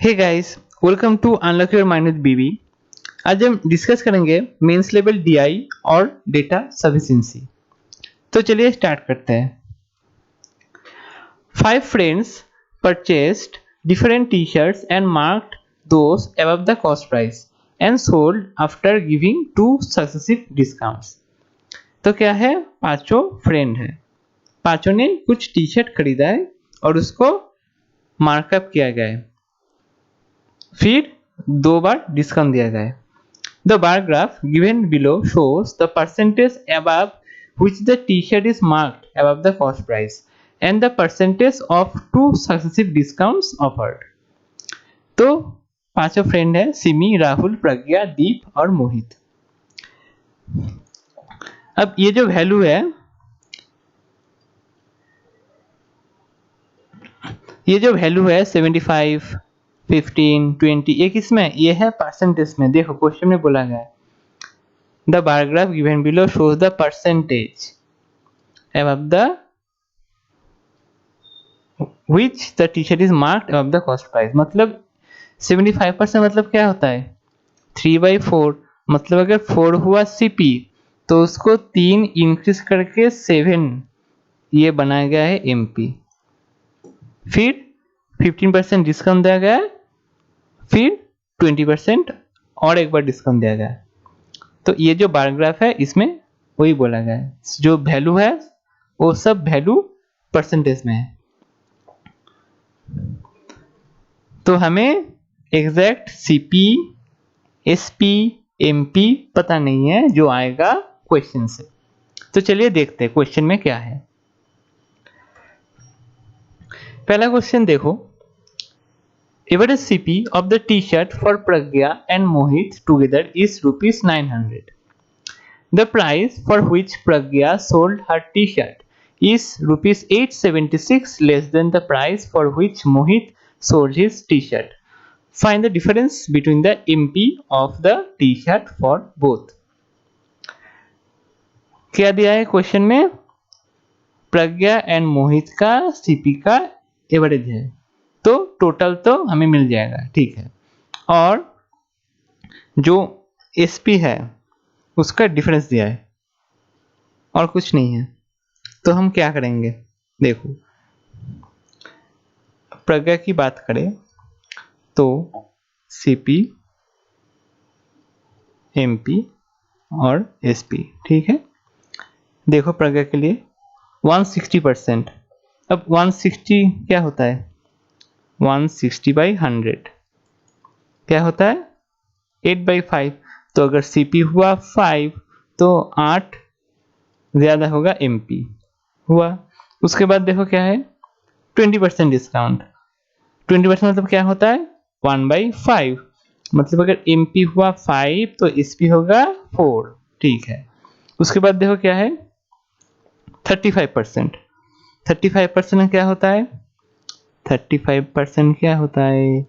Hey guys, welcome to unlock your mind with BB. आज हम discuss करेंगे mains level DI और data sufficiency. तो चलिए स्टार्ट करते हैं। 5 friends purchased different t-shirts and marked those above the cost price and sold after giving 2 successive discounts। तो क्या है, पांचों फ्रेंड हैं, पांचों ने कुछ टी शर्ट खरीदा है और उसको मार्कअप किया गया है, फिर 2 बार डिस्काउंट दिया गया है। The bar graph given below shows the percentage above which the t-shirt is marked above the cost price and the percentage of 2 successive discounts offered। तो पांचों फ्रेंड है, सिमी, राहुल, प्रज्ञा, दीप और मोहित। अब ये जो वैल्यू है, ये जो वैल्यू है 75, 15, 20, ये किसमें, ये है परसेंटेज में। देखो क्वेश्चन में बोला गया है the bar graph given below shows the percentage above the which the t-shirt is marked above the cost price। मतलब 75% मतलब क्या होता है, 3/4। मतलब अगर 4 हुआ सीपी तो उसको 3 इंक्रीज करके 7 ये बनाया गया है एमपी। फिर 15% डिस्काउंट दिया गया है, फिर 20% और एक बार डिस्काउंट दिया गया है। तो ये जो बार ग्राफ है इसमें वही बोला गया है, जो वैल्यू है वो सब वैल्यू परसेंटेज में है। तो हमें एग्जैक्ट सीपी, एसपी, एमपी पता नहीं है, जो आएगा क्वेश्चन से। तो चलिए देखते हैं क्वेश्चन में क्या है। पहला क्वेश्चन देखो, average CP of the T shirt for Pragya and Mohit together is ₹900। The price for which Pragya sold her t-shirt is ₹876 less than the price for which Mohit sold his t-shirt. Find the difference between the MP of the t-shirt for both। क्या दिया है question में, प्रज्ञा and मोहित का CP का average है, तो total तो हमें मिल जाएगा, ठीक है। और जो एसपी है उसका डिफरेंस दिया है और कुछ नहीं है। तो हम क्या करेंगे, देखो प्रज्ञा की बात करें तो सीपी, एमपी और एसपी, ठीक है। देखो प्रज्ञा के लिए 160%। अब 160 क्या होता है, 160/100 क्या होता है, 8/5। तो अगर सीपी हुआ 5 तो 8 ज्यादा होगा एमपी हुआ। उसके बाद देखो क्या है, 20% डिस्काउंट। 20% मतलब क्या होता है, 1/5। मतलब अगर एमपी हुआ 5 तो एसपी होगा 4, ठीक है। उसके बाद देखो क्या है, 35%। 35% क्या होता है, 35% क्या होता है,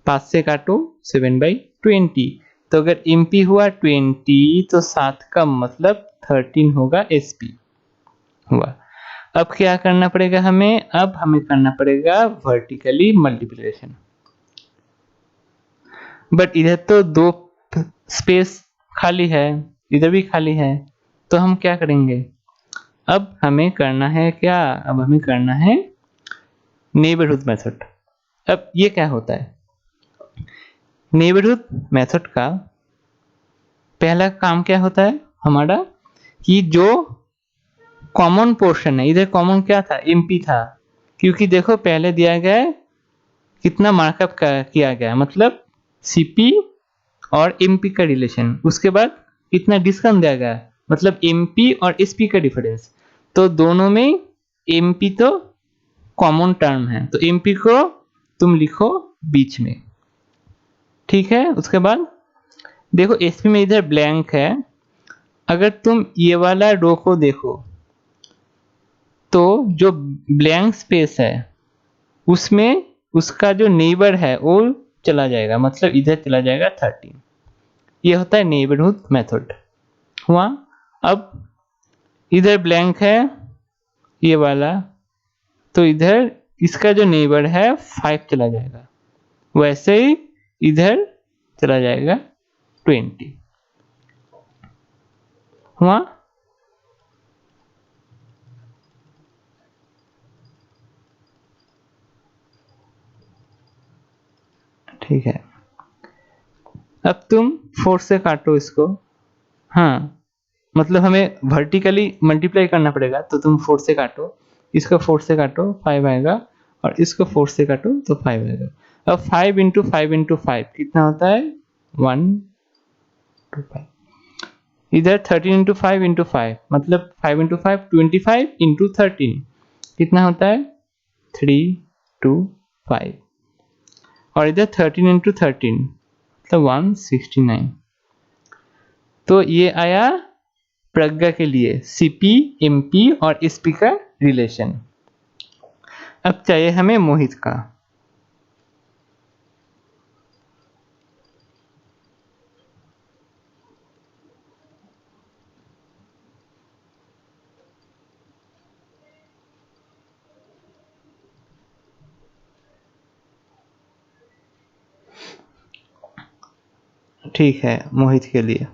5 से काटो 7/20। तो अगर एमपी हुआ 20 तो 7 कम मतलब 13 होगा एसपी हुआ। अब क्या करना पड़ेगा हमें, अब हमें करना पड़ेगा वर्टिकली मल्टीप्लिकेशन। बट इधर तो 2 स्पेस खाली है, इधर भी खाली है, तो हम क्या करेंगे, अब हमें करना है क्या, अब हमें करना है नेबरहुड मेथड। अब ये क्या होता है, नेबरहुड मेथड का पहला काम क्या होता है हमारा, कि जो कॉमन पोर्शन है, इधर कॉमन क्या था, एमपी था, क्योंकि देखो पहले दिया गया है कितना मार्कअप किया गया है, मतलब सीपी और एमपी का रिलेशन। उसके बाद कितना डिस्काउंट दिया गया है, मतलब एमपी और एसपी का डिफरेंस। तो दोनों में एमपी तो कॉमन टर्म है, तो एमपी को तुम लिखो बीच में, ठीक है। उसके बाद देखो एसपी में इधर ब्लैंक है, अगर तुम ये वाला रो को देखो तो जो ब्लैंक स्पेस है उसमें उसका जो नेबर है वो चला जाएगा, मतलब इधर चला जाएगा 13। ये होता है नेबरहुड मेथड हुआ। अब इधर ब्लैंक है ये वाला, तो इधर इसका जो नेबर है 5 चला जाएगा, वैसे ही इधर चला जाएगा 20 हुआ। ठीक है, अब तुम 4 से काटो इसको। हाँ, मतलब हमें वर्टिकली मल्टीप्लाई करना पड़ेगा, तो तुम 4 से काटो, इसको 4 से काटो 5 आएगा, और इसको 4 से काटो तो 5 आएगा। अब 5 इंटू 5 इंटू 5 कितना होता है? 1 2 5। इधर 13 इंटू 5 इंटू 5 मतलब 5 इंटू 5 25 इंटू 13 कितना होता है? 3 2 5। और इधर 13 इंटू 13 मतलब 169। तो ये आया प्रज्ञा के लिए सीपी, एमपी और एसपी का रिलेशन। अब चाहिए हमें मोहित का। ठीक है, मोहित के लिए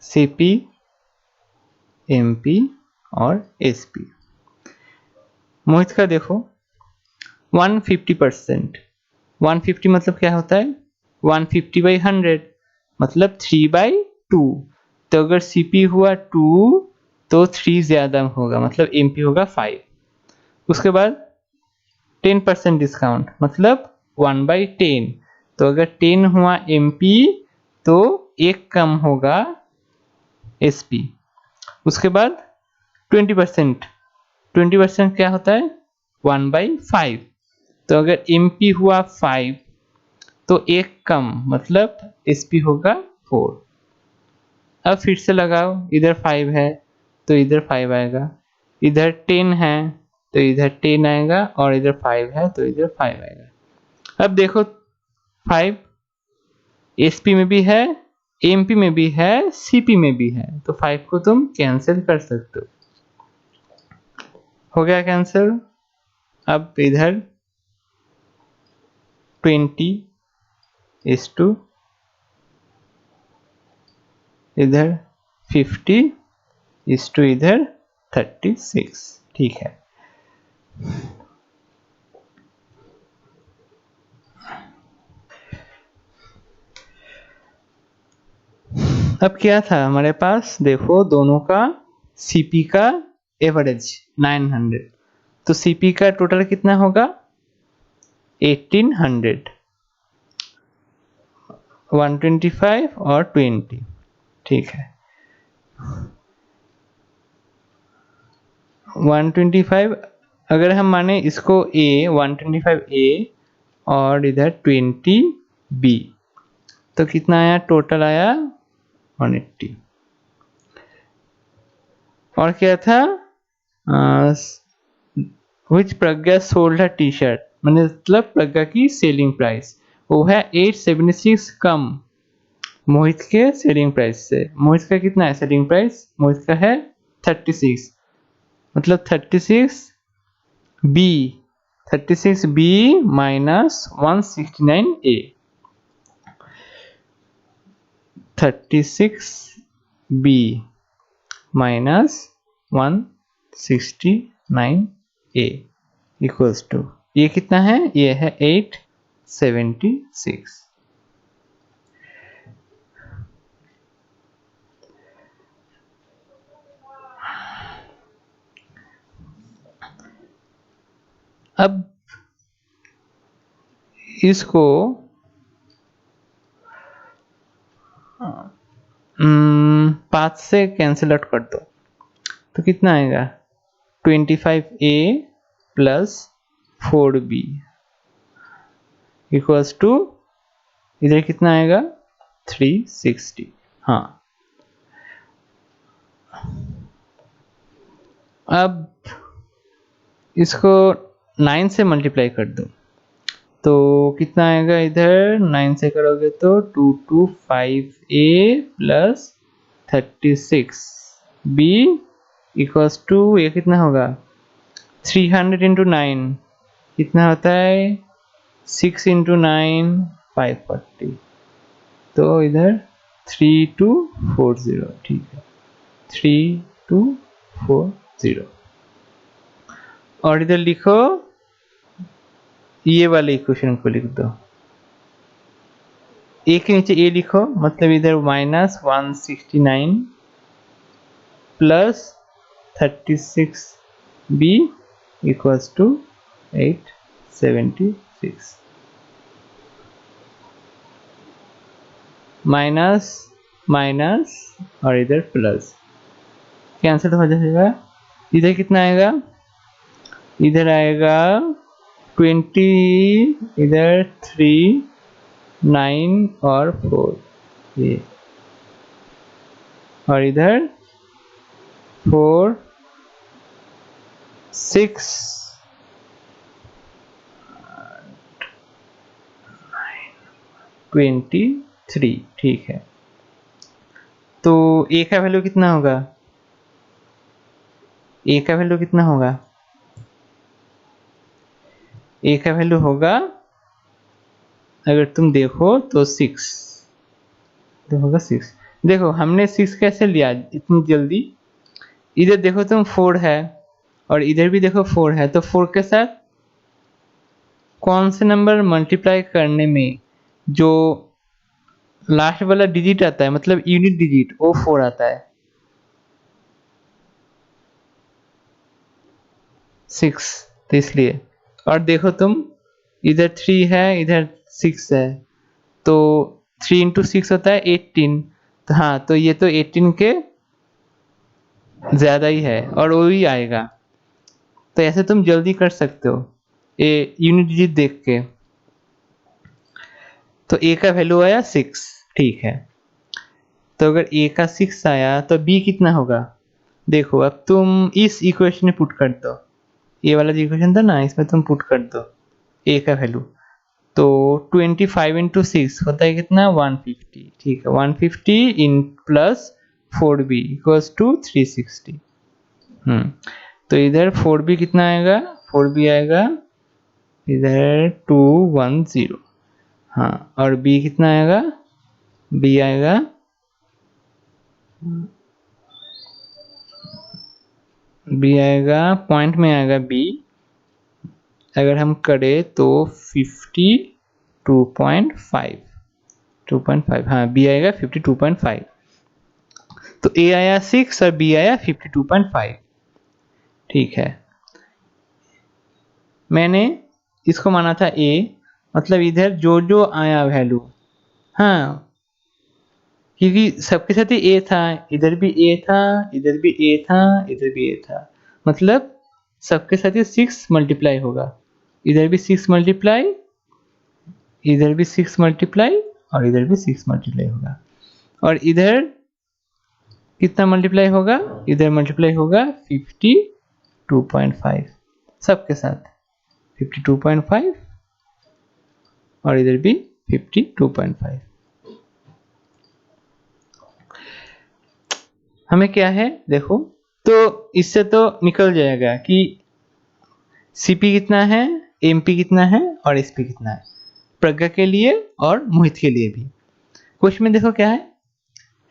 सीपी, एमपी और एसपी। मोहित का देखो 150%। 150 मतलब क्या होता है? 150/100 मतलब 3/2। तो अगर सीपी हुआ 2 तो 3 ज्यादा होगा, मतलब एमपी होगा 5। उसके बाद 10% डिस्काउंट मतलब 1/10। तो अगर 10 हुआ एमपी तो 1 कम होगा एसपी। उसके बाद 20%। 20% क्या होता है? 1/5। तो अगर एमपी हुआ 5 तो 1 कम मतलब एसपी होगा 4। अब फिर से लगाओ, इधर 5 है तो इधर 5 आएगा, इधर 10 है तो इधर 10 आएगा, और इधर 5 है तो इधर 5 आएगा। अब देखो 5 एसपी में भी है, एमपी में भी है, सीपी में भी है, तो 5 को तुम कैंसिल कर सकते हो गया कैंसिल। अब इधर 20 इधर 50 इधर 36। ठीक है, अब क्या था हमारे पास? देखो दोनों का सीपी का एवरेज 900, तो सीपी का टोटल कितना होगा? 1800। 125 और 20। ठीक है, 125 अगर हम माने इसको ए, 125 ए और इधर 20 बी, तो कितना आया? टोटल आया 180। और क्या था? विच प्रज्ञा सोल्ड है टी शर्ट, मतलब प्रज्ञा की सेलिंग प्राइस वो है 876 कम मोहित के सेलिंग प्राइस से। मोहित का कितना है सेलिंग प्राइस? मोहित का है 36, मतलब 36 B, 36 B minus 169 A. 36 B minus 169 A equals to, ये कितना है? ये है 876। अब इसको 5 से कैंसिल आउट कर दो, तो कितना आएगा? 25a plus 4b equals to, इधर कितना आएगा? 360। हाँ, अब इसको 9 से मल्टीप्लाई कर दो, तो कितना आएगा? इधर 9 से करोगे तो 225a plus 36b equals to, ये कितना होगा? 300 इंटू 9 कितना होता है? 6 इंटू 9 540, तो इधर 3240, ठीक है 3240। और इधर लिखो ये वाले इक्वेशन को लिख दो, ए के नीचे ए लिखो, मतलब इधर -169 plus 36b equals to 876, minus minus और इधर प्लस, कैंसिल हो जाएगा। इधर कितना आएगा, इधर आएगा 20, इधर 3 9 और 4 ये, और इधर 4 6 23, ठीक है। तो ए का वैल्यू कितना होगा, ए का वैल्यू कितना होगा, ए का वैल्यू होगा अगर तुम देखो तो 6, तो होगा 6। देखो हमने 6 कैसे लिया इतनी जल्दी, इधर देखो तुम 4 है और इधर भी देखो 4 है, तो 4 के साथ कौन से नंबर मल्टीप्लाई करने में जो लास्ट वाला डिजिट आता है, मतलब यूनिट डिजिट, वो 4 आता है, 6, तो इसलिए। और देखो तुम इधर 3 है इधर 6 है, तो 3 इंटू 6 होता है 18, तो हाँ तो ये तो 18 के ज्यादा ही है और वो ही आएगा, तो ऐसे तुम जल्दी कर सकते हो ए यूनिट डिजिट देख के। तो ए का वैल्यू आया 6, ठीक है। तो अगर ए का 6 आया तो बी कितना होगा, देखो अब तुम इस इक्वेशन में पुट कर दो, ये वाला जो इक्वेशन था ना इसमें तुम पुट कर दो ए का वैल्यू, तो 25 इंटू 6 होता है कितना 150, ठीक है 150 in plus 4b equals to 360। तो इधर 4b कितना आएगा, 4b आएगा इधर 210, हाँ और b कितना आएगा, b आएगा पॉइंट में आएगा b, अगर हम करें तो 52.5, 2.5, हाँ b आएगा 52.5, तो a आया 6 और b आया 52.5, ठीक है। मैंने इसको माना था a, मतलब इधर जो जो आया वैल्यू, हाँ क्योंकि सबके साथ ही a था, इधर भी a था, इधर भी a था, इधर भी a था, मतलब सबके साथ ही 6 मल्टीप्लाई होगा, इधर भी 6 मल्टीप्लाई, इधर भी 6 मल्टीप्लाई और इधर भी 6 मल्टीप्लाई होगा, और इधर कितना मल्टीप्लाई होगा, इधर मल्टीप्लाई होगा 52.5 सबके साथ 52.5 और इधर भी 52.5। हमें क्या है देखो, तो इससे तो निकल जाएगा कि सीपी कितना है, एमपी कितना है और एसपी कितना है, प्रज्ञा के लिए और मोहित के लिए भी। क्वेश्चन में देखो क्या है,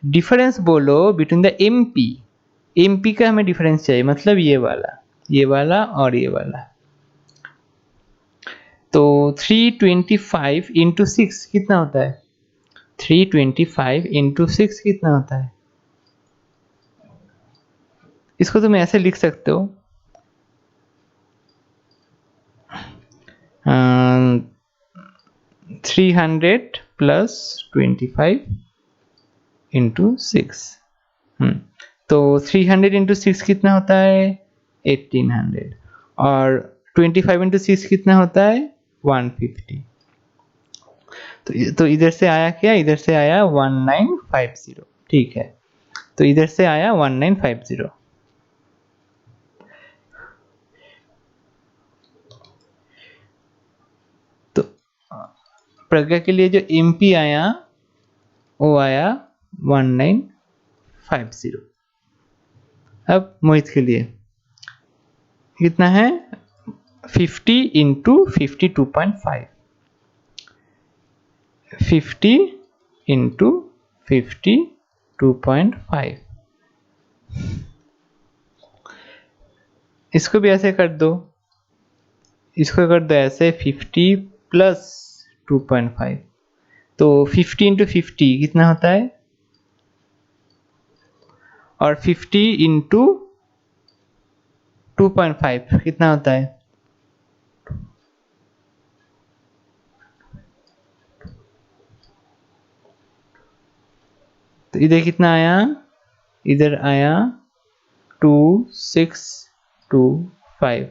डिफरेंस बोलो बिटवीन द एमपी, एमपी का हमें डिफरेंस चाहिए, मतलब ये वाला और ये वाला। तो 325 इंटू 6 कितना होता है, 325 इंटू 6 कितना होता है, इसको तुम ऐसे लिख सकते हो 300 प्लस 25 इंटू 6। तो 300 इंटू 6 कितना होता है 1800, और 25 इंटू 6 कितना होता है 150, तो इधर से आया क्या, इधर से आया 1950, ठीक है, तो इधर से आया 1950। तो प्रज्ञा के लिए जो एमपी आया वो आया 1950। अब मोहित के लिए कितना है 50 इंटू 52.5, 50 इंटू 50 2.5। इसको भी ऐसे कर दो, इसको कर दो ऐसे 50 प्लस 2.5। तो 50 इंटू 50 कितना होता है, और 50 इंटू 2.5 कितना होता है। तो इधर कितना आया, इधर आया 2625।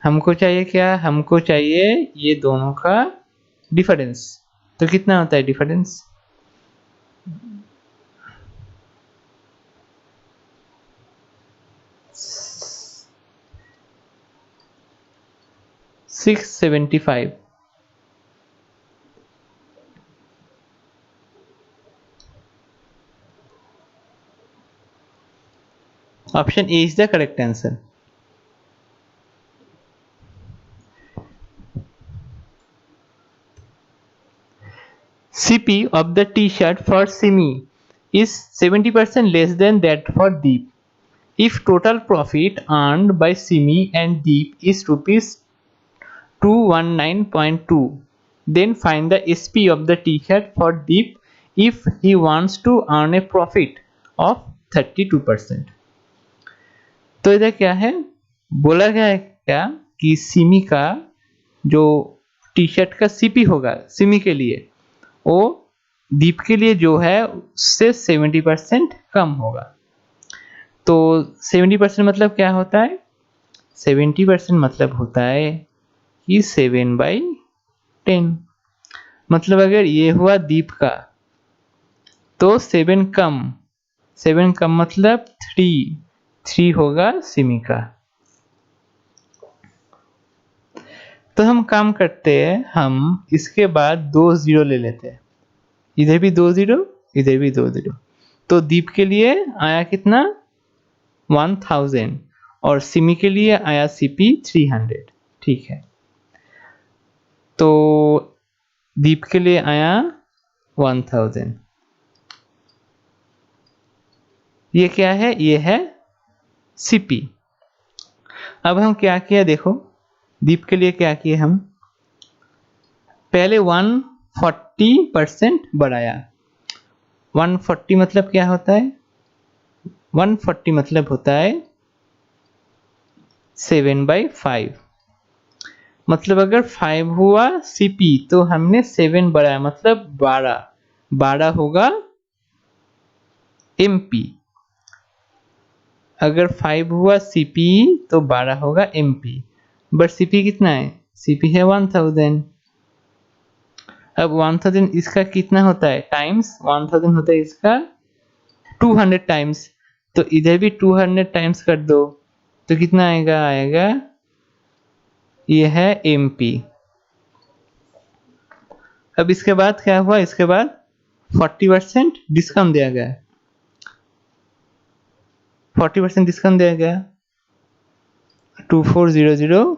हमको चाहिए क्या, हमको चाहिए ये दोनों का डिफरेंस। तो कितना होता है difference, 675। Option A is the correct answer. CP of the t-shirt for Simi is 70% less than that for Deep. If total profit earned by Simi and Deep is rupees 219.2, then find the SP of the t-shirt for Deep if he wants to earn a profit of 32%। तो इधर क्या है, बोला गया है क्या कि सिमी का जो टी शर्ट का सीपी होगा सिमी के लिए, वो दीप के लिए जो है उससे 70% कम होगा। तो 70% मतलब क्या होता है, 70% मतलब होता है कि 7/10। मतलब अगर ये हुआ दीप का तो 7 कम मतलब 3 होगा सिमी का। तो हम काम करते हैं, हम इसके बाद 2 0 ले लेते हैं, इधर भी 2 0 इधर भी 2 0। तो दीप के लिए आया कितना 1000 और सिमी के लिए आया सीपी 300। ठीक है, तो दीप के लिए आया 1000। ये क्या है, ये है सीपी। अब हम क्या किया देखो, दीप के लिए क्या किए हम, पहले 140% बढ़ाया। 140 मतलब क्या होता है, 140 मतलब होता है 7/5। मतलब अगर 5 हुआ सीपी तो हमने 7 बढ़ाया मतलब 12 होगा एमपी। अगर 5 हुआ सीपी तो 12 होगा एमपी। बट सीपी कितना है, सीपी है 1000। अब 1000 इसका कितना होता है टाइम्स, 1000 होता है इसका 200 टाइम्स। तो इधर भी 200 टाइम्स कर दो तो कितना आएगा, आएगा ये है एमपी। अब इसके बाद क्या हुआ, इसके बाद 40% डिस्काउंट दिया गया, 40% डिस्काउंट दिया गया 2400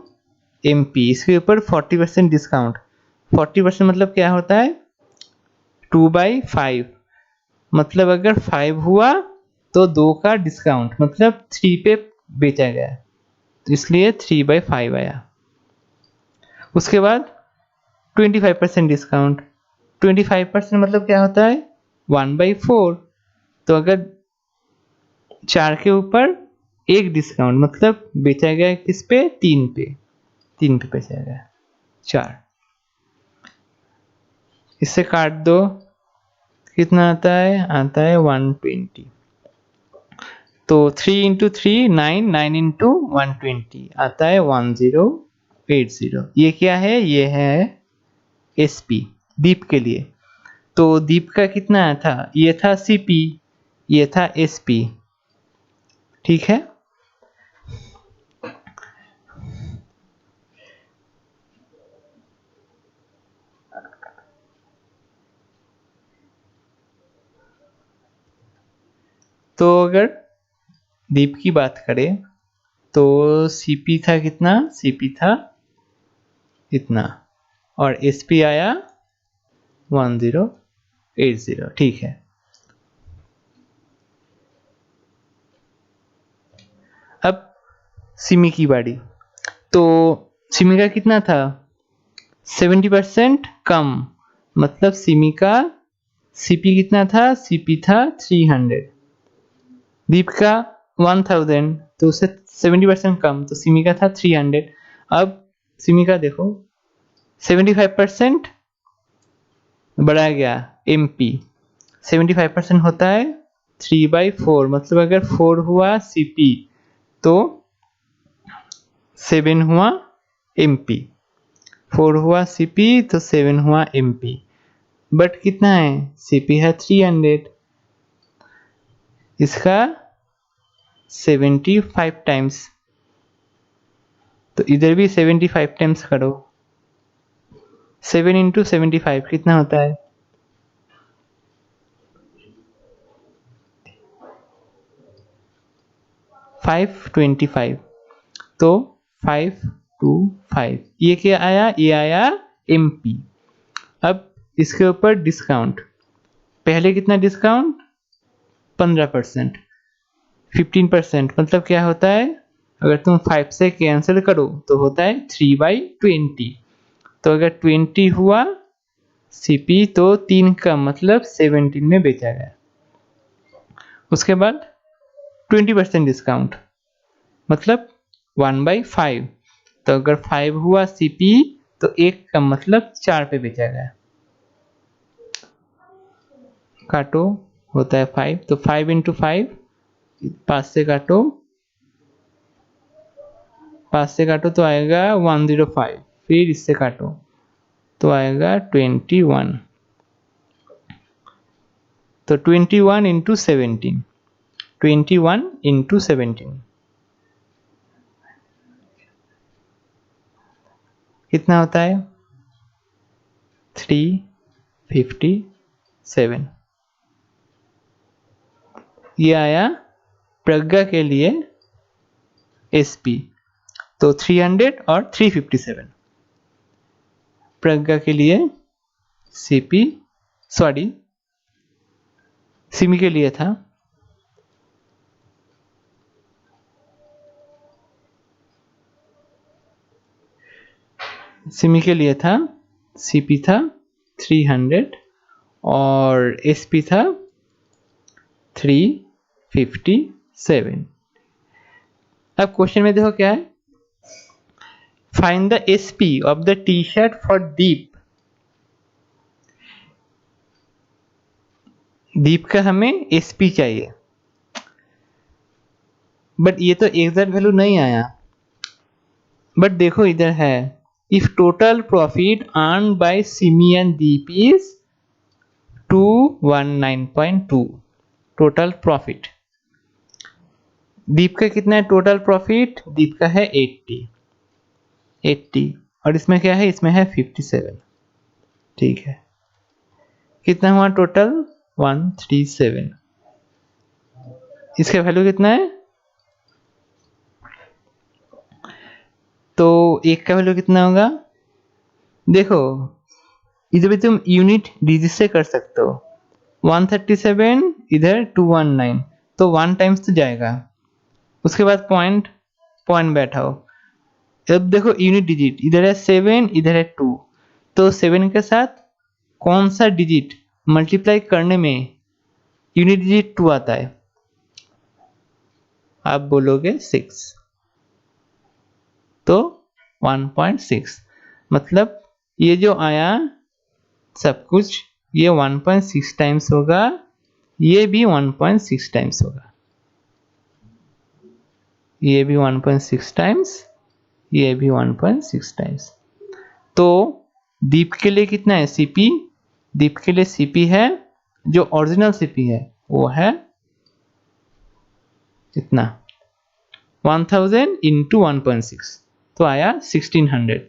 एमपी। इसके ऊपर 40% डिस्काउंट, 40% मतलब क्या होता है 2/5। मतलब अगर 5 हुआ तो 2 का डिस्काउंट मतलब 3 पे बेचा गया, तो इसलिए 3/5 आया। उसके बाद 25% डिस्काउंट, 25% मतलब क्या होता है 1/4। तो अगर 4 के ऊपर एक डिस्काउंट मतलब बेचा गया किस पे, 3 पे, 3 पे बेचा गया 4। इससे काट दो कितना आता है, आता है 120। तो 3 इंटू 3 9, 9 इंटू 120 आता है 1080। ये क्या है, ये है एसपी दीप के लिए। तो दीप का कितना आया था, ये था सीपी, ये था एसपी। ठीक है, तो अगर दीप की बात करें तो सीपी था कितना, सीपी था इतना और SP आया 1080। ठीक है, अब सिमी की बारी। तो सिमी का कितना था, 70% कम, मतलब सिमी का CP कितना था, CP था 300, दीप का 1000, तो उससे 70% कम, तो सिमी का था 300। अब सिमी का देखो 75% बढ़ा गया, MP 75% होता है 3/4, मतलब अगर 4 हुआ CP तो 7 हुआ MP, 4 हुआ CP तो 7 हुआ MP। बट कितना है, CP है 300, इसका 75 टाइम्स, तो इधर भी 75 टाइम्स करो। 7 इंटू 75 कितना होता है, 525। तो 525, ये क्या आया, ये आया MP। अब इसके ऊपर डिस्काउंट, पहले कितना डिस्काउंट, 15%, 15%, मतलब क्या होता है, अगर तुम 5 से कैंसिल करो तो होता है 3/20। तो अगर 20 हुआ CP तो 3 का मतलब 17 में बेचा गया। उसके बाद 20% डिस्काउंट, मतलब 1/5, तो अगर 5 हुआ CP तो 1 का मतलब 4 पे बेचा गया। काटो, होता है 5, तो 5 इंटू 5, 5 से काटो, 5 से काटो तो आएगा 105, फिर इससे काटो तो आएगा 21, तो 21 इंटू 17, 21 इंटू 17 कितना होता है, 357। ये आया प्रज्ञा के लिए SP, तो 300 और 357 प्रज्ञा के लिए CP, सॉरी सिमी के लिए था। सिमी के लिए था, CP था 300 और SP था 357। अब क्वेश्चन में देखो क्या है, find the SP of the T shirt for Deep. Deep का हमें SP चाहिए, बट ये तो एग्जैक्ट वैल्यू नहीं आया। बट देखो इधर है, if total profit earn by Simi and Deep is 219.2, total profit Deep का कितना है, टोटल प्रॉफिट दीप का है 80 और इसमें क्या है, इसमें है 57। ठीक है, कितना हुआ टोटल, 137। इसका वैल्यू कितना है, तो एक का वैल्यू कितना होगा, देखो इधर भी तुम यूनिट डिजिट से कर सकते हो, 137 इधर 219, तो 1 टाइम्स तो जाएगा, उसके बाद पॉइंट पॉइंट बैठाओ। अब देखो यूनिट डिजिट, इधर है 7 इधर है 2, तो 7 के साथ कौन सा डिजिट मल्टीप्लाई करने में यूनिट डिजिट 2 आता है, आप बोलोगे 6, तो 1.6, मतलब ये जो आया सब कुछ ये 1.6 टाइम्स होगा, ये भी 1.6 टाइम्स होगा, ये भी 1.6 टाइम्स, ये भी 1.6 टाइम्स। तो दीप के लिए कितना है CP, दीप के लिए CP है, जो ओरिजिनल CP है वो है इतना 1000 इंटू 1.6, तो आया 1600।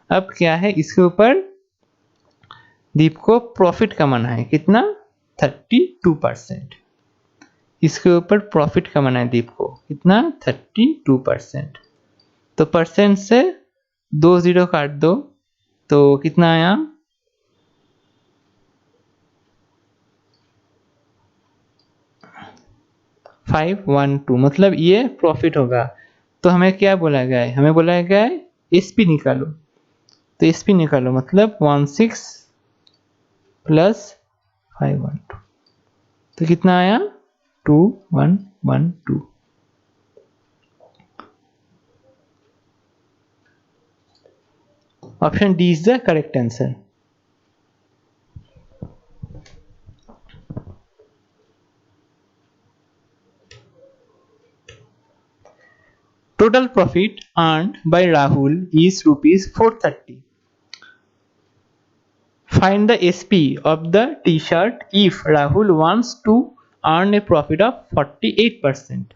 अब क्या है, इसके ऊपर दीप को प्रॉफिट कमाना है, कितना 32%, इसके ऊपर प्रॉफिट कमाना है दीप को, कितना 32%। तो परसेंट से 2 जीरो काट दो, तो कितना आया 512, मतलब ये प्रॉफिट होगा। तो हमें क्या बोला गया है, हमें बोला गया है एसपी निकालो। तो एसपी निकालो मतलब 16 प्लस 512, तो कितना आया 2112। Option D is the correct answer. Total profit earned by Rahul is rupees 430. Find the SP of the t-shirt if Rahul wants to earn a profit of 48%.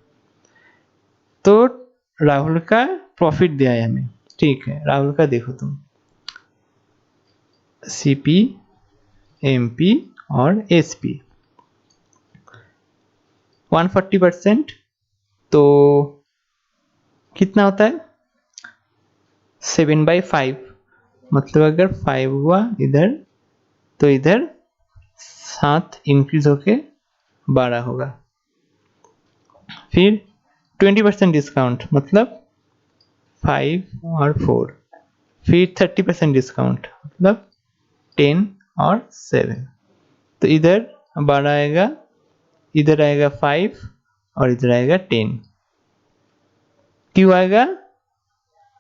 तो राहुल का प्रॉफिट दिया है हमें, ठीक है। राहुल का देखो तुम, सीपी, एमपी और एसपी 140%, तो कितना होता है 7/5, मतलब अगर 5 हुआ इधर तो इधर 7 इंक्रीज होके 12 होगा। फिर 20% डिस्काउंट मतलब 5 और 4, फिर 30% डिस्काउंट मतलब 10 और 7, तो इधर 12 आएगा, इधर आएगा 5 और इधर आएगा 10। क्यों आएगा,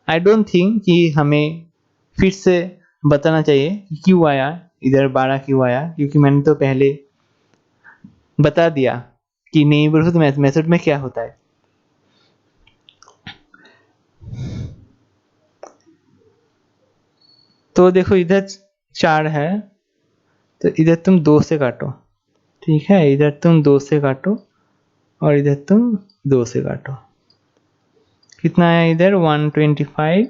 आई डोंट थिंक कि हमें फिर से बताना चाहिए कि क्यों आया, इधर 12 क्यों आया, क्योंकि मैंने तो पहले बता दिया कि नेबरहुड मेथड में क्या होता है। तो देखो इधर 4 है, तो इधर तुम 2 से काटो, ठीक है, इधर तुम 2 से काटो और इधर तुम 2 से काटो। कितना आया इधर 125,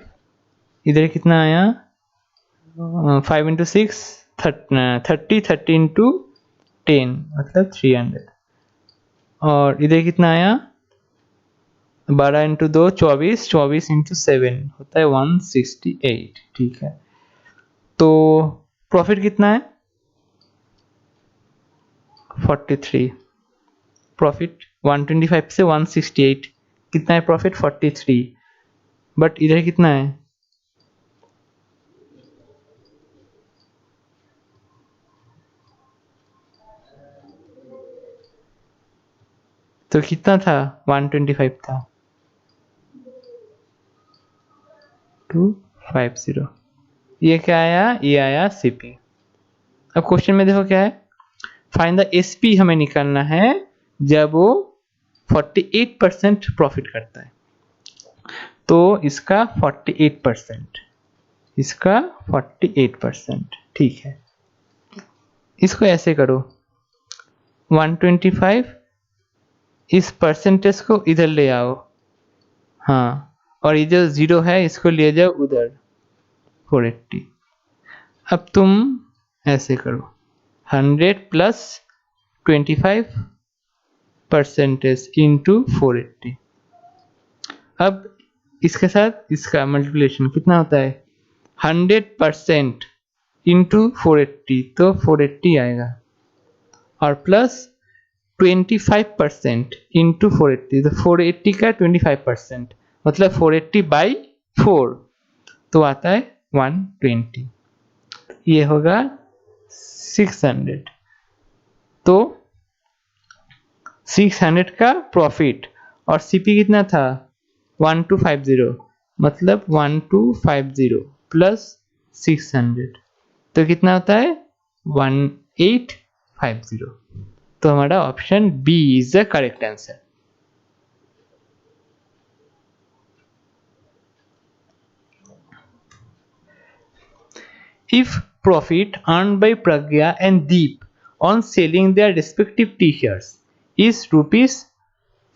इधर कितना आया 5 इंटू 6 30 इंटू 10 मतलब 300, और इधर कितना आया 12 इंटू 2 24, 24 इंटू 7 होता है 168, ठीक है। तो प्रॉफिट कितना है 43, प्रॉफिट 125 से 168, कितना है प्रॉफिट 43, बट इधर कितना है तो कितना था 125 था 250, ये क्या आया, ये आया सीपी। अब क्वेश्चन में देखो क्या है, फाइंड द एसपी हमें निकालना है जब वो 48% प्रॉफिट करता है। तो इसका 48%, इसका 48%, ठीक है। इसको ऐसे करो 125, इस परसेंटेज को इधर ले आओ, हाँ, और ये जो 0 है इसको ले जाओ उधर 480। अब तुम ऐसे करो 100 प्लस 25 परसेंटेज इंटू 480। अब इसके साथ इसका मल्टीप्लिकेशन कितना होता है 100% इंटू 480, तो 480 आएगा, और प्लस 25% इंटू 480, तो 480 का 25% मतलब 480/4, तो आता है 120, ये होगा 600। तो 600 का प्रॉफिट, और सीपी कितना था 1250, मतलब 1250 प्लस 600, तो कितना होता है 1850। तो हमारा option B is the correct answer. If profit earned by Pragya and Deep on selling their respective t-shirts is rupees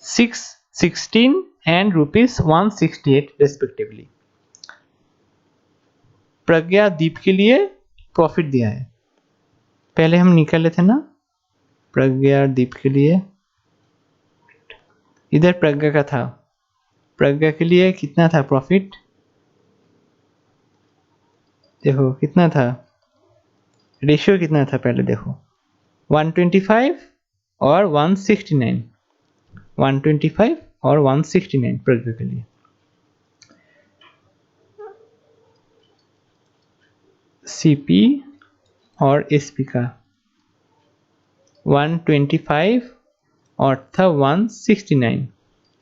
616 and rupees 168 respectively, प्रज्ञा दीप के लिए प्रॉफिट दिया है, पहले हम निकाले थे ना प्रज्ञा दीप के लिए, इधर प्रज्ञा का था, प्रज्ञा के लिए कितना था प्रॉफिट देखो कितना था, रेशियो कितना था पहले देखो, 125 और 169, 125 और 169 प्रज्ञा के लिए। सीपी और एसपी का 125 और था 169,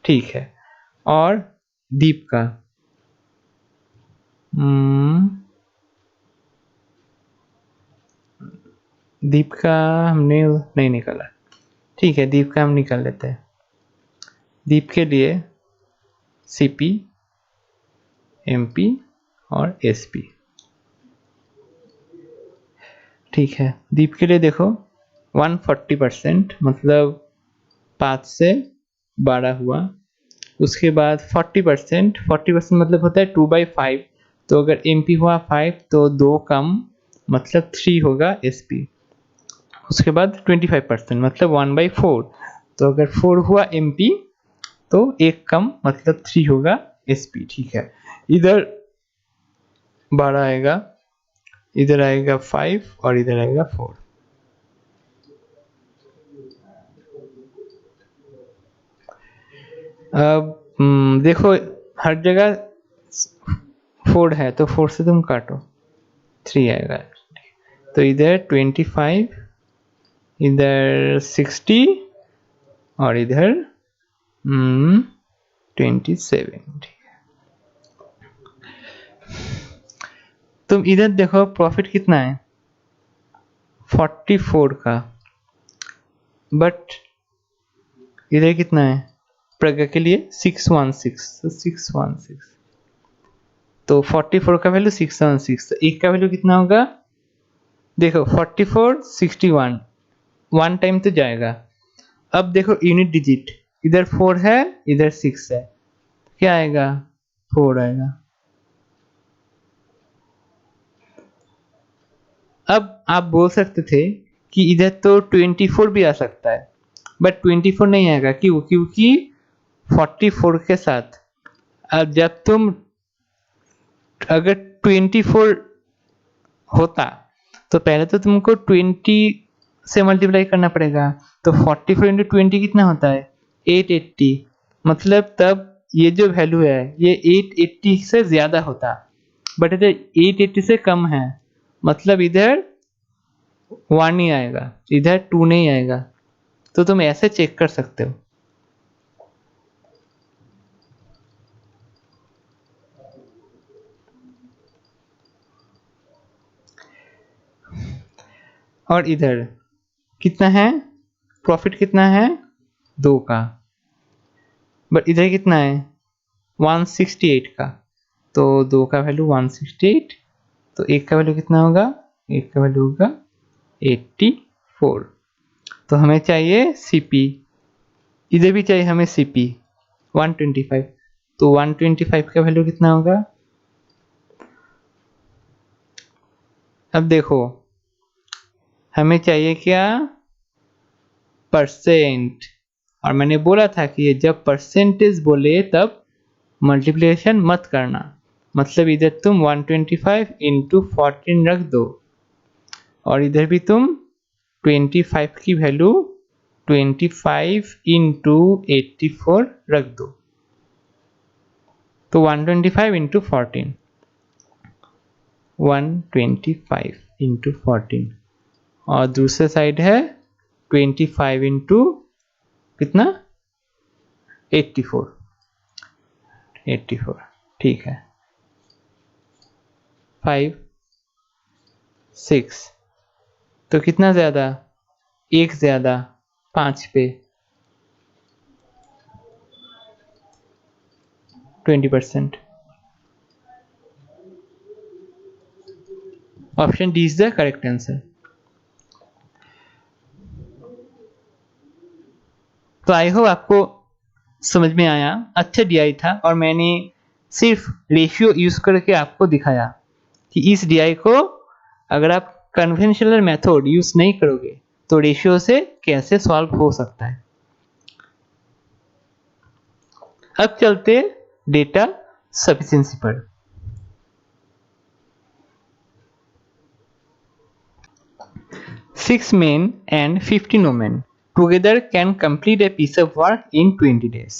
ठीक है। और दीप का दीप का हमने नहीं निकाला, ठीक है, दीप का हम निकाल लेते हैं। दीप के लिए सीपी, एमपी और एसपी, ठीक है। दीप के लिए देखो 140%, मतलब 5 से 12 हुआ। उसके बाद 40%, 40% मतलब होता है 2/5, तो अगर एमपी हुआ 5 तो 2 कम मतलब 3 होगा एसपी। उसके बाद 25% मतलब 1/4, तो अगर 4 हुआ एमपी तो 1 कम मतलब 3 होगा एसपी, ठीक है। इधर 12 आएगा, इधर आएगा 5 और इधर आएगा 4। अब देखो हर जगह 4 है तो 4 से तुम काटो, 3 आएगा। तो इधर 25, इधर 60 और इधर 27। तुम इधर देखो प्रॉफिट कितना है 44 का, बट इधर कितना है प्रज्ञा के लिए 616, तो 616 तो 44 का वैल्यू 616, तो एक का वैल्यू कितना होगा देखो 44 61, 1 टाइम तो जाएगा। अब देखो यूनिट डिजिट, इधर 4 है इधर 6 है, क्या आएगा 4 आएगा। अब आप बोल सकते थे कि इधर तो 24 भी आ सकता है, बट 24 नहीं आएगा, क्यों, क्योंकि 44 के साथ अब जब तुम अगर 24 होता तो पहले तो तुमको 20 से मल्टीप्लाई करना पड़ेगा, तो 44 इंटू 20 कितना होता है 880, मतलब तब ये जो वैल्यू है ये 880 से ज्यादा होता, बट इधर 880 से कम है, मतलब इधर 1 ही आएगा, इधर 2 नहीं आएगा। तो तुम ऐसे चेक कर सकते हो। और इधर कितना है प्रॉफिट, कितना है 2 का, बट इधर कितना है 168 का, तो 2 का वैल्यू 168, तो एक का वैल्यू कितना होगा, एक का वैल्यू होगा 84। तो हमें चाहिए सीपी, इधर भी चाहिए हमें सीपी 125, तो 125 का वैल्यू कितना होगा। अब देखो हमें चाहिए क्या परसेंट, और मैंने बोला था कि जब परसेंटेज बोले तब मल्टीप्लिकेशन मत करना, मतलब इधर तुम 125 इंटू 14 रख दो और इधर भी तुम 25 की वैल्यू 25 इंटू 84 रख दो, तो 125 इंटू 14, 125 इंटू 14, और दूसरे साइड है 25 इंटू कितना 84, 84, ठीक है। 5 6, तो कितना ज्यादा, एक ज्यादा 5 पे 20%, option D is the correct answer. तो आई होप आपको समझ में आया, अच्छा डीआई था, और मैंने सिर्फ रेशियो यूज करके आपको दिखाया कि इस डीआई को अगर आप कन्वेंशनल मेथड यूज नहीं करोगे तो रेशियो से कैसे सॉल्व हो सकता है। अब चलते डेटा सफिशिएंसी पर। 6 men and 15 women together can complete a piece of work in 20 days.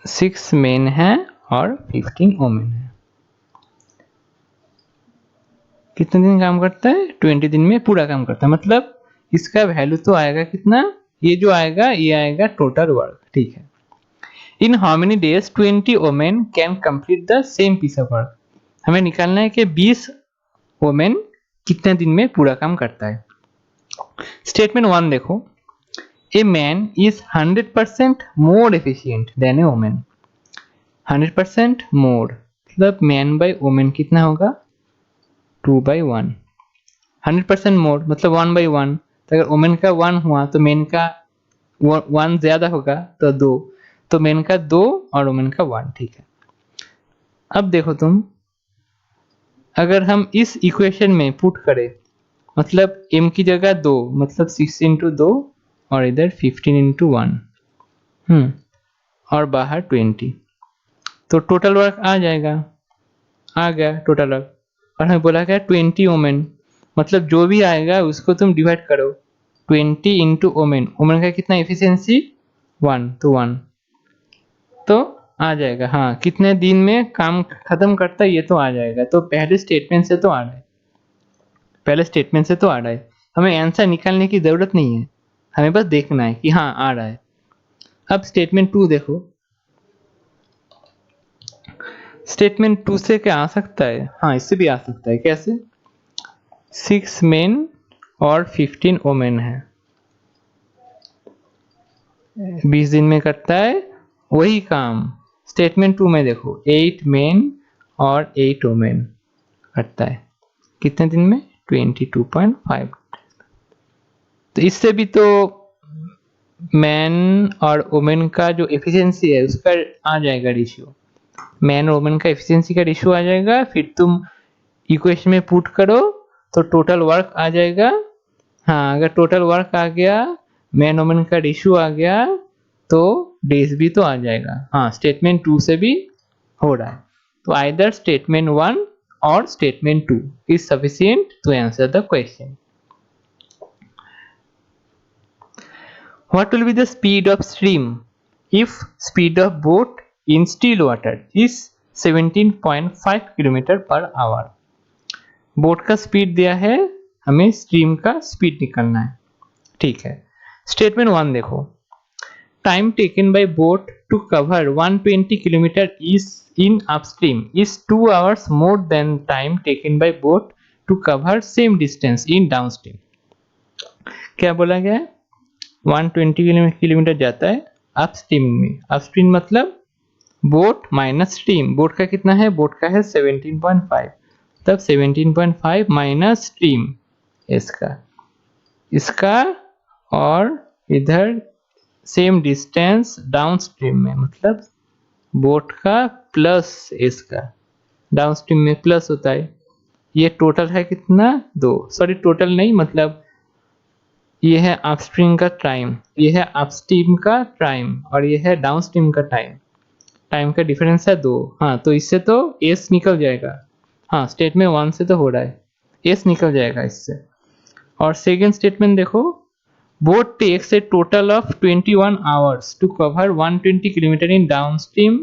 6 men हैं और 15 women हैं। कितने दिन काम करता है? 20 दिन में पूरा काम करता है। मतलब इसका वैल्यू तो आएगा कितना? ये जो आएगा ये आएगा टोटल वर्क। ठीक है। In how many days 20 women can complete the same piece of work. हमें निकालना है कि 20 वोमेन कितने दिन में पूरा काम करता है। स्टेटमेंट 1 देखो, a man is 100% more efficient then A women. 100% मोर मतलब मैन बाय वोमेन कितना होगा? 2/1। 100% मोर मतलब 1/1। तो अगर वोमेन का 1 हुआ तो मैन का 1 ज्यादा होगा तो 2, तो मैन का 2 और वोमेन का 1। ठीक है। अब देखो तुम, अगर हम इस इक्वेशन में पुट करें, मतलब m की जगह 2 मतलब 6 × 2 और इधर 15 × 1 और बाहर 20, तो टोटल वर्क आ जाएगा। आ गया टोटल वर्क। और हमें बोला गया 20 वोमेन, मतलब जो भी आएगा उसको तुम डिवाइड करो 20 × वोमेन। वोमेन का कितना एफिशिएंसी? 1, तो 1 तो आ जाएगा। हाँ, कितने दिन में काम खत्म करता है ये तो आ जाएगा। तो पहले स्टेटमेंट से तो आ रहा है, पहले स्टेटमेंट से तो आ रहा है। हमें आंसर निकालने की जरूरत नहीं है, हमें बस देखना है कि हाँ आ रहा है। अब स्टेटमेंट 2 देखो। स्टेटमेंट 2 से क्या आ सकता है? हाँ, इससे भी आ सकता है। कैसे? 6 मेन और 15 वोमेन है, 20 दिन में करता है वही काम। स्टेटमेंट 2 में देखो, 8 मेन और 8 वोमेन करता है कितने दिन में? 22.5। तो इससे भी तो मैन और वोमेन का जो एफिशिएंसी है उसका आ जाएगा रेशियो। मैन और वोमेन का एफिशिएंसी का रेशियो आ जाएगा। फिर तुम इक्वेशन में पुट करो तो टोटल वर्क आ जाएगा। हाँ, अगर टोटल वर्क आ गया, मैन वोमेन का रेशियो आ गया, तो डेज भी तो आ जाएगा। हाँ, स्टेटमेंट 2 से भी हो रहा है। तो आइदर स्टेटमेंट 1 और statement 2 is sufficient to answer the question. What will be the speed of stream if speed of boat in still water is 17.5 km/h? Boat का स्पीड दिया है, हमें स्ट्रीम का स्पीड निकालना है। ठीक है। स्टेटमेंट 1 देखो, time taken by boat to cover 120 km is in upstream is 2 hours more than time taken by boat to cover same distance in downstream। क्या बोला गया है? 120 किलोमीटर जाता है अपस्ट्रीम में। अपस्ट्रीम मतलब बोट माइनस स्ट्रीम। बोट का कितना है? बोट का है 17.5, तब 17.5 माइनस स्ट्रीम इसका और इधर सेम डिस्टेंस डाउन स्ट्रीम में, मतलब बोट का प्लस इसका। डाउन स्ट्रीम में प्लस होता है। ये टोटल है कितना? 2। सॉरी, टोटल नहीं, मतलब ये है अपस्ट्रीम का टाइम, ये है अपस्ट्रीम का टाइम और ये है डाउनस्ट्रीम का टाइम। टाइम का डिफरेंस है 2। हाँ, तो इससे तो एस निकल जाएगा। हाँ, स्टेटमेंट 1 से तो हो रहा है, एस निकल जाएगा इससे। और सेकेंड स्टेटमेंट देखो, boat takes a total of 21 hours to cover 120 kilometre in downstream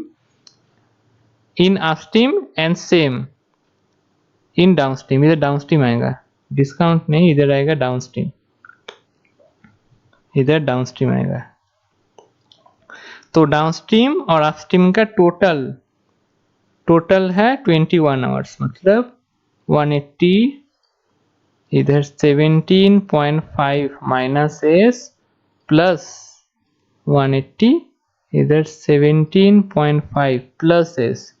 in upstream and same in downstream. इधर डाउनस्ट्रीम आएगा, डिस्काउंट नहीं, इधर आएगा डाउनस्ट्रीम, इधर डाउनस्ट्रीम आएगा। तो डाउनस्ट्रीम और अपस्ट्रीम का टोटल है 21 आवर्स, मतलब 180, इधर 17.5 माइनस एस प्लस 180, इधर 17.5 प्लस एस,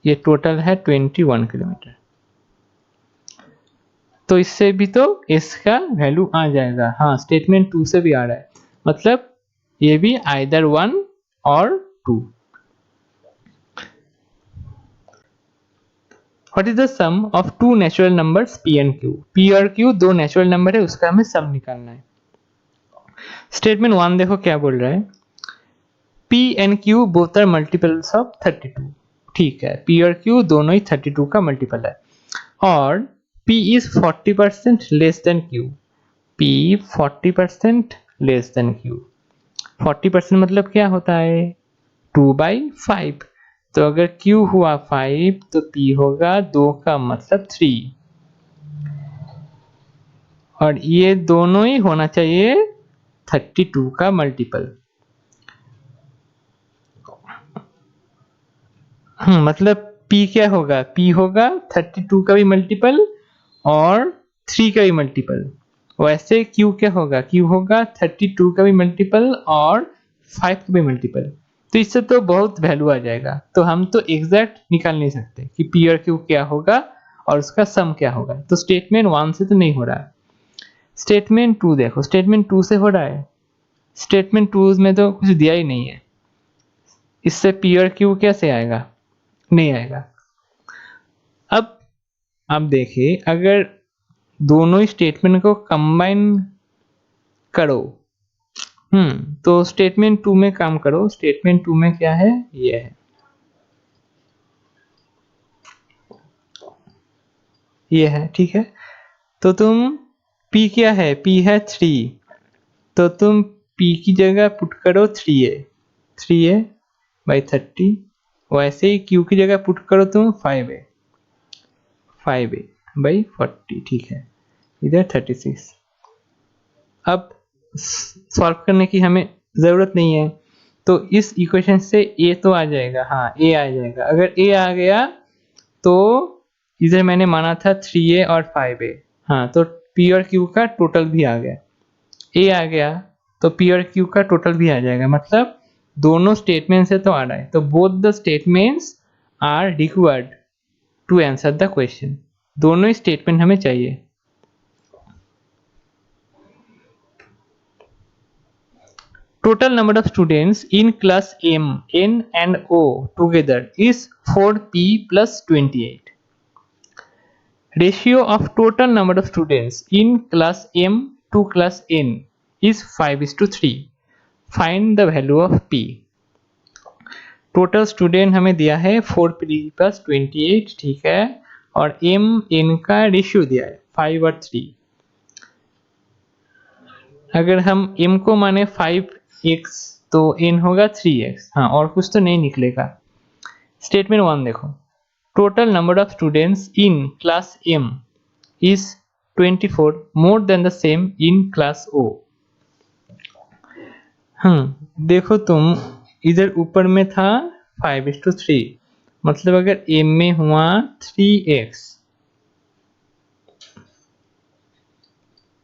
ये टोटल है 21 किलोमीटर। तो इससे भी तो एस का वैल्यू आ जाएगा। हाँ, स्टेटमेंट 2 से भी आ रहा है, मतलब ये भी आइदर 1 और 2। What is the sum of two natural numbers p and q? p और q दो नेचुरल नंबर है, उसका हमें सम निकालना है। स्टेटमेंट 1 देखो क्या बोल रहा है, p and q both are multiples of 32। ठीक है, p और q दोनों ही 32 का मल्टीपल है। और P is 40% less than Q, P 40% less than Q। 40% मतलब क्या होता है 2/5, तो अगर Q हुआ 5 तो P होगा 2 का मतलब 3, और ये दोनों ही होना चाहिए 32 का मल्टीपल। मतलब P क्या होगा, P होगा 32 का भी मल्टीपल और 3 का भी मल्टीपल। वैसे Q क्या होगा, Q होगा 32 का भी मल्टीपल और 5 का भी मल्टीपल। तो इससे तो बहुत वैल्यू आ जाएगा, तो हम तो एग्जैक्ट निकाल नहीं सकते कि P और Q क्या होगा और उसका सम क्या होगा। तो स्टेटमेंट 1 से तो नहीं हो रहा है। स्टेटमेंट 2 देखो, स्टेटमेंट 2 से हो रहा है। स्टेटमेंट 2 में तो कुछ दिया ही नहीं है, इससे P और Q कैसे आएगा, नहीं आएगा। अब आप देखिए, अगर दोनों स्टेटमेंट को कंबाइन करो, तो स्टेटमेंट 2 में काम करो। स्टेटमेंट 2 में क्या है, ये है, ये है, ठीक है। तो तुम P क्या है, P है 3, तो तुम P की जगह पुट करो 3a/30। वैसे ही Q की जगह पुट करो तुम 5a/40, ठीक है, इधर 36। अब सॉल्व करने की हमें ज़रूरत नहीं है, तो इस इक्वेशन से a तो आ जाएगा, हाँ a आ जाएगा। अगर a आ गया तो इधर मैंने माना था 3a और 5a, हाँ तो P और Q का टोटल भी आ गया। a आ गया तो P और Q का टोटल भी आ जाएगा, मतलब दोनों स्टेटमेंट से तो आ रहा है। तो both the statements are required to answer the question. दोनों ही स्टेटमेंट हमें चाहिए। Total number of students in class M, N and O together is 4P plus 28. Ratio of total number of students in class M to class N is 5:3. Find the value of P. Total student हमें दिया है 4P plus 28, ठीक है, और M N का ratio दिया है 5 और 3। अगर हम M को माने 5x तो N होगा 3x, हाँ, और कुछ तो नहीं निकलेगा। स्टेटमेंट 1 देखो, total number of students in class M is 24 more than the same in class O। देखो तुम, इधर ऊपर में था 5:3, मतलब अगर M में हुआ 3x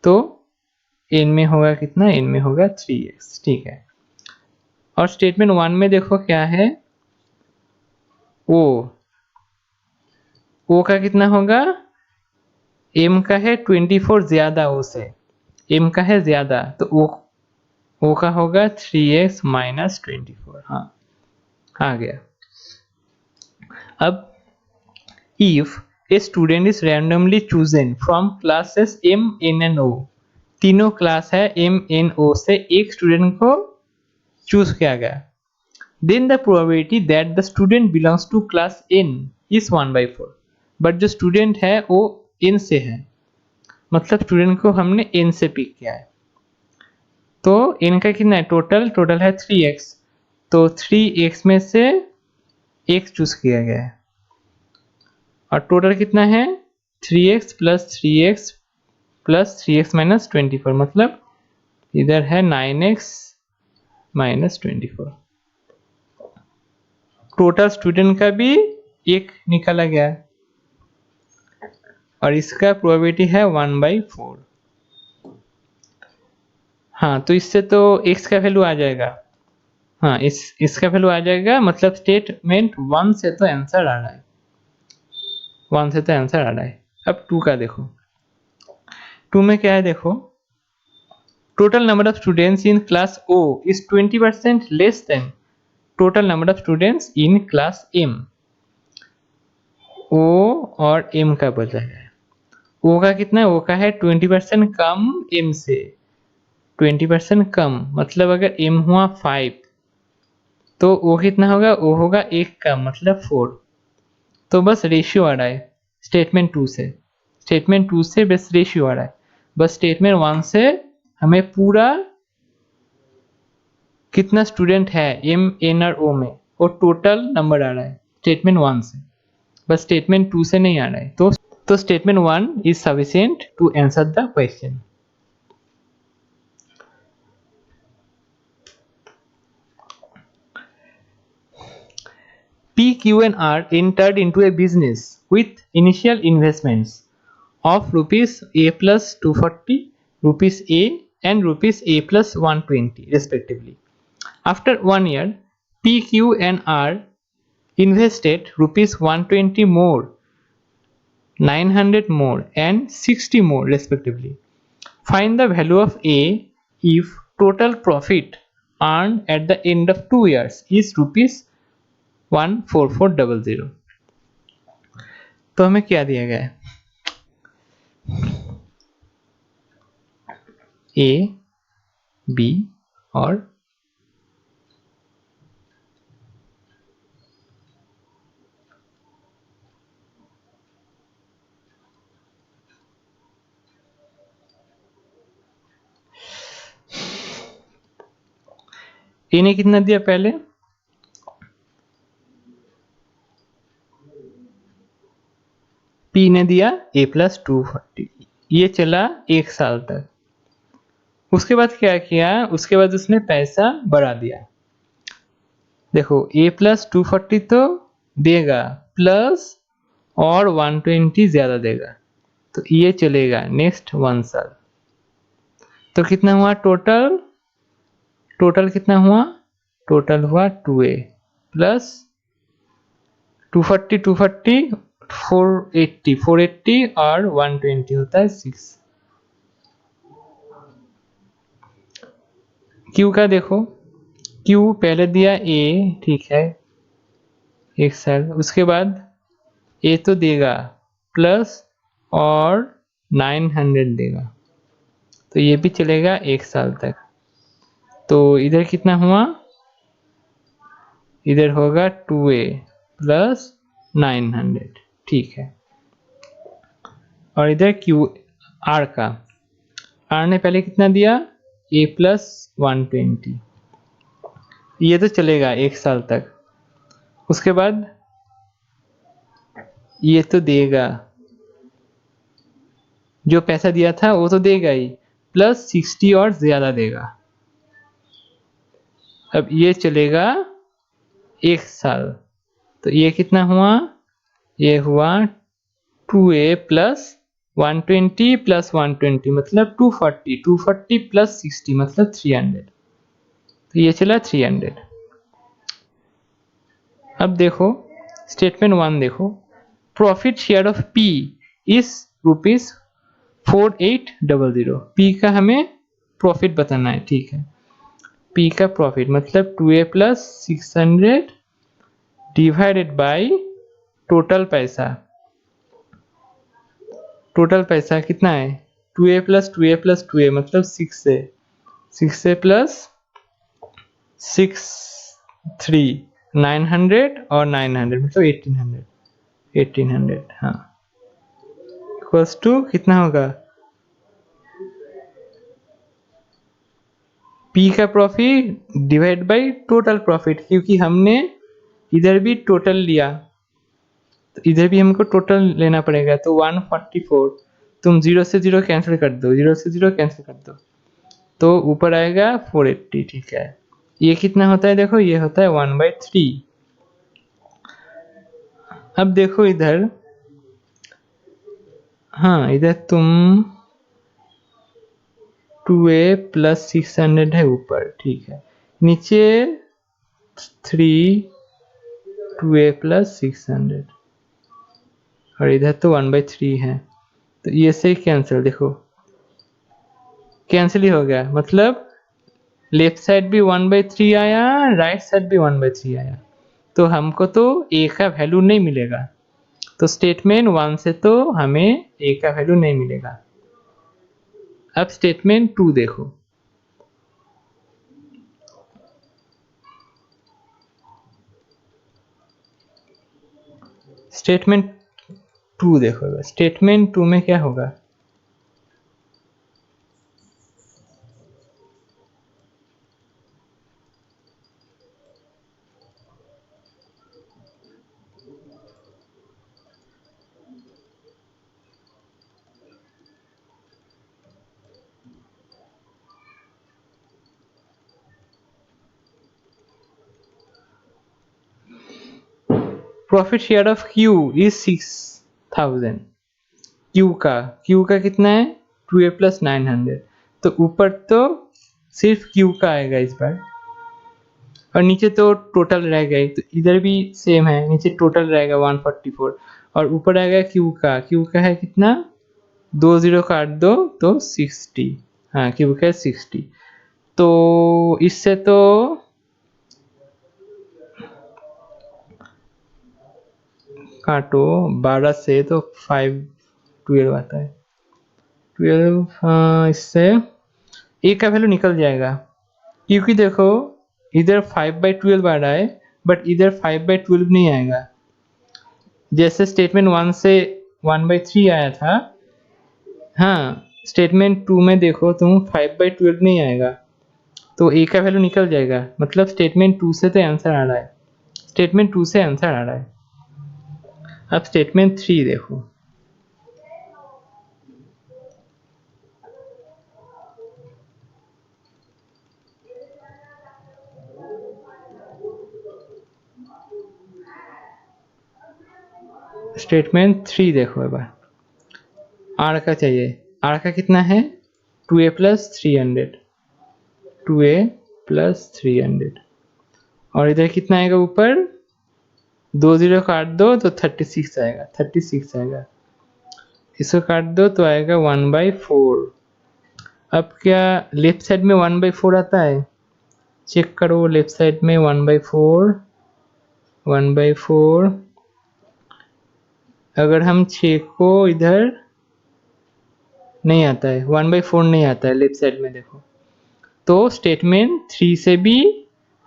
तो N में होगा कितना, N में होगा 3x, ठीक है। और स्टेटमेंट 1 में देखो क्या है, O का कितना होगा, M का है 24 ज्यादा O से, M का है ज्यादा, तो O का होगा 3x माइनस 24, हाँ आ गया। अब if a student is randomly chosen from classes M, N and O, तीनों क्लास है M, N, O से एक स्टूडेंट को चूज किया गया, then the probability that the student belongs to class N is 1/4, but जो स्टूडेंट है वो N से है, मतलब स्टूडेंट को हमने N से पिक किया है। तो N का कितना है, टोटल है 3x, तो 3x में से x चूज किया गया है, और टोटल कितना है 3x plus 3x plus 3x minus 24, मतलब इधर है 9x माइनस 24। टोटल स्टूडेंट का भी एक निकाला गया है, और इसका प्रोबेबिलिटी है 1/4। हाँ, तो इससे तो x का वैल्यू आ जाएगा, हाँ इसका वैल्यू आ जाएगा, मतलब स्टेटमेंट 1 से तो आंसर आ रहा है, 1 से तो आंसर आ रहा है। अब 2 का देखो, 2 में क्या है देखो, total number of students in class O is 20% less than total number of students in class M। O और M का बोला है, O का कितना है, O का है 20% कम M से, 20% कम, मतलब अगर M हुआ 5 तो O कितना होगा, O होगा 1 कम, मतलब 4। तो बस रेशियो आ रहा है, स्टेटमेंट टू से बस रेशियो आ रहा है, बस स्टेटमेंट वन से हमें पूरा कितना स्टूडेंट है एम एन और ओ में और टोटल नंबर आ रहा है स्टेटमेंट वन से, बस स्टेटमेंट टू से नहीं आ रहा है। तो statement one is sufficient to answer the question. P, Q and R entered into a business with initial investments of rupees A plus 240, rupees A and rupees A plus 120 respectively. After 1 year, P, Q and R invested rupees 120 more, 900 more and 60 more respectively. Find the value of A if total profit earned at the end of 2 years is rupees 14400। तो हमें क्या दिया गया है, A B और ए ने कितना दिया पहले, पी ने दिया ए प्लस 240, ये चला 1 साल तक। उसके बाद क्या किया, उसके बाद उसने पैसा बढ़ा दिया। देखो ए प्लस 240 तो देगा प्लस और 120 ज्यादा देगा, तो ये चलेगा नेक्स्ट 1 साल। तो कितना हुआ टोटल, कितना हुआ, टोटल हुआ 2A प्लस 240 480 और 120 होता है 6। क्यू का देखो, क्यू पहले दिया ए, ठीक है 1 साल, उसके बाद ए तो देगा प्लस और 900 देगा, तो ये भी चलेगा 1 साल तक। तो इधर कितना हुआ, इधर होगा 2A प्लस 900, ठीक है। और इधर क्यू आर का, आर ने पहले कितना दिया ए प्लस 120, ये तो चलेगा 1 साल तक। उसके बाद ये तो देगा, जो पैसा दिया था वो तो देगा ही, प्लस 60 और ज्यादा देगा। अब ये चलेगा 1 साल, तो ये कितना हुआ, ये हुआ 2A प्लस 120 प्लस 120 मतलब 240 प्लस 60 मतलब 300, तो ये चला 300। अब देखो स्टेटमेंट वन देखो, profit share of P is rupees 4800, P का हमें प्रॉफिट बताना है, ठीक है। पी का प्रॉफिट मतलब 2A plus 600 divided by total पैसा, टोटल पैसा कितना है 2A plus 2A plus 2A मतलब 6A प्लस 6 3 900 और 900 मतलब 1800 हाँ, इक्वल्स टू कितना होगा, पी का profit divide by total profit, क्योंकि हमने इधर भी टोटल लिया तो इधर भी हमको टोटल लेना पड़ेगा। तो 144, तुम 0 से 0 कैंसिल कर दो, 0 से 0 कैंसिल कर दो, तो ऊपर आएगा 480, ठीक है। ये कितना होता है देखो, ये होता है 1/3। अब देखो इधर, हाँ इधर तुम 2A प्लस 600 है ऊपर, ठीक है, नीचे 3 2A प्लस 600 और इधर तो 1/3 है, तो ये से कैंसिल, देखो कैंसिल ही हो गया, मतलब लेफ्ट साइड भी 1/3 आया, राइट साइड भी 1/3 आया, तो हमको तो ए का वैल्यू नहीं मिलेगा, तो स्टेटमेंट वन से तो हमें ए का वैल्यू नहीं मिलेगा। अब स्टेटमेंट टू देखो, स्टेटमेंट 2 देखो, स्टेटमेंट 2 में क्या होगा, profit share of Q is 6000। Q का कितना है 2a प्लस 900, तो ऊपर तो सिर्फ क्यू का आएगा इस बार, और नीचे तो टोटल रह गई, तो इधर भी सेम है, नीचे टोटल रहेगा 144 और ऊपर आएगा क्यू का है कितना, 2 0 काट दो तो 60, हाँ क्यू का है 60। तो इससे तो काटो 12 से तो 5 12 आता है, 12, हाँ इससे ए का वैल्यू निकल जाएगा, क्योंकि देखो इधर 5/12 आ रहा है बट इधर 5/12 नहीं आएगा, जैसे स्टेटमेंट 1 से 1/3 आया था, हाँ स्टेटमेंट 2 में देखो तुम 5/12 नहीं आएगा, तो ए का वैल्यू निकल जाएगा, मतलब स्टेटमेंट 2 से तो आंसर आ रहा है, स्टेटमेंट 2 से आंसर आ रहा है। अब स्टेटमेंट 3 देखो, स्टेटमेंट 3 देखो, एक बार आर का चाहिए, आर का कितना है 2a प्लस 300, 2a प्लस 300, और इधर कितना आएगा ऊपर, 2 0 काट दो तो 36 आएगा, 36 आएगा, इसको काट दो तो आएगा 1/4। अब क्या लेफ्ट साइड में 1/4 आता है, चेक करो लेफ्ट साइड में 1/4, 1/4, अगर हम 6 को इधर नहीं आता है, 1/4 नहीं आता है लेफ्ट साइड में देखो, तो स्टेटमेंट 3 से भी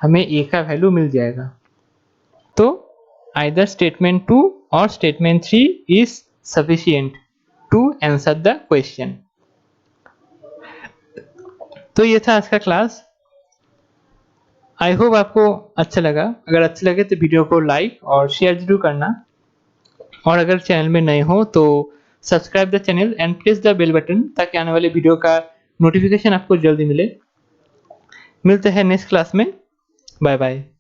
हमें ए का वैल्यू मिल जाएगा, तो आइदर स्टेटमेंट 2 और statement 3 is sufficient to answer the question. तो ये था आज का क्लास, आई होप आपको अच्छा लगा, अगर अच्छा लगे तो वीडियो को लाइक और शेयर जरूर करना, और अगर चैनल में नए हो तो subscribe the channel and press the bell button, ताकि आने वाले वीडियो का नोटिफिकेशन आपको जल्दी मिले। मिलते हैं नेक्स्ट क्लास में, बाय बाय।